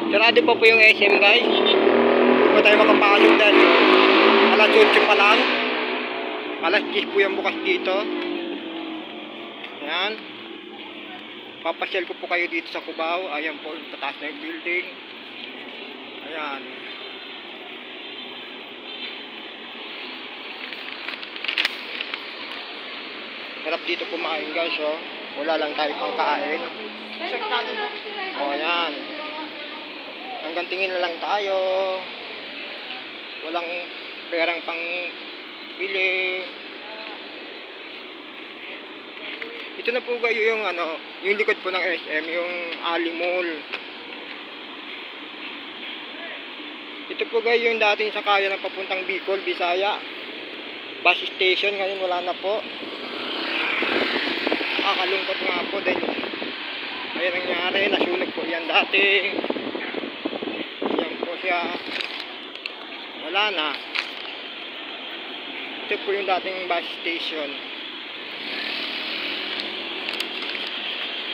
Sarado pa po yung SM guys. Hindi pa tayo makapasok dahil alas 8 pa lang. Alas 10 po yung bukas dito. Ayan. Papasyal ko po kayo dito sa Cubao. Ayan po, tataas na yung building. Ayan. Sarap dito kumain guys, oh. Wala lang tayo pang kain. Oh, ayan. Hanggang tingin na lang tayo. Walang perang pang bili. Ito na po kayo yung ano, yung likod po ng SM, yung Ali Mall. Ito po kayo yung dating sakayan ng papuntang Bicol, Bisaya. Bus station, ngayon wala na po. Nakakalungkot nga po dahil ayan nangyari, nasunog po yan dati. Yan po siya. Wala na. Ito po yung dating bus station.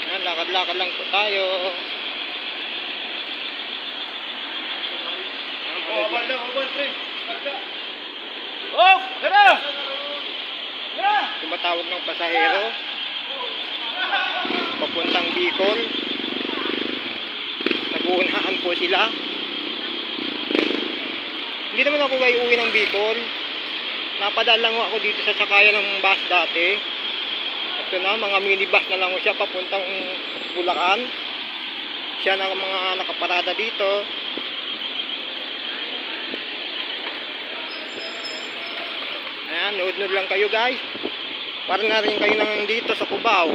Ayan, lakad-lakad lang po tayo. Oh! Tara! Tumatawag ng pasahero papuntang Bicol. Nag-uunahan po sila. Hindi naman ako kayo uwi ng Bicol. Napadaan lang ako dito sa sakayan ng bus dati. Ito na, mga minibus na lang siya papuntang Bulacan. Siya na mga nakaparada dito. Ayan, nood-nood lang kayo guys. Para na rin kayo nang dito sa Cubao.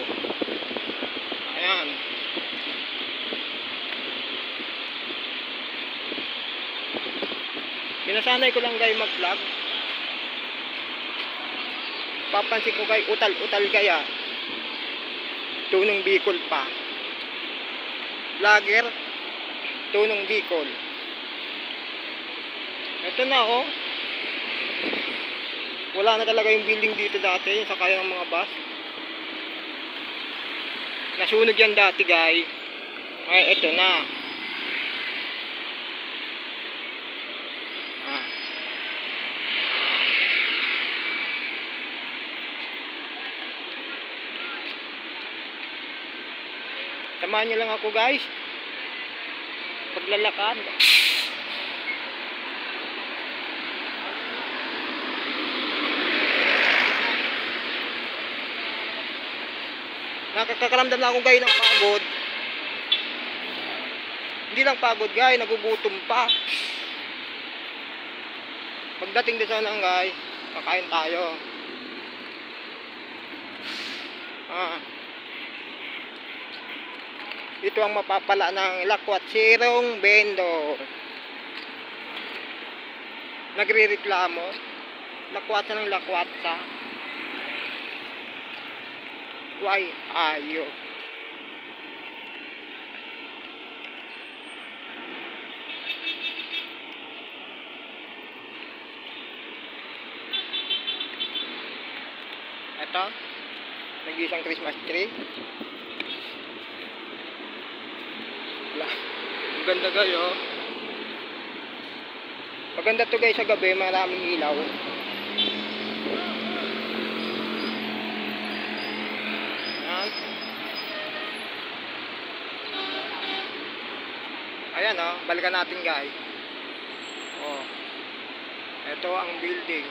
Ayan. Pinasanay ko lang kayo mag-vlog. Papansin ko kayo, utal-utal kaya. Tunong Bicol pa. Vlogger, tunong Bicol. Ito na oh. Wala na talaga yung building dito dati, yung sakay ng mga bus. Nasunog yan dati guys. Ay, ito na. Samahan niyo lang ako guys. Paglalakad. Nakakaramdam na ako guys ng pagod. Hindi lang pagod guys, nagugutom pa. Pagdating din sana guys, kakain tayo. Ito ang mapapala ng Lakwat Sirong Vendor. Nagre-reklamo. Lakwat sa ng lakwat sa. Why are you? Ito, nag-isang Christmas tree. Ang ganda guys oh. Maganda to guys sa gabi, maraming ilaw. Ayan oh, balikan natin guys. Oh. Ito ang building.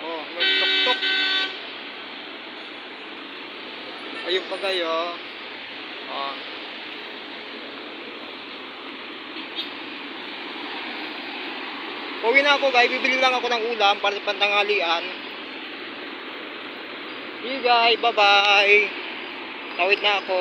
Oh, nagtok-tok. Ayun pa kayo. Oh. Uwi na ako guys, bibili lang ako ng ulam para sa pantanghalian. See you guys, bye bye. Tawid na ako.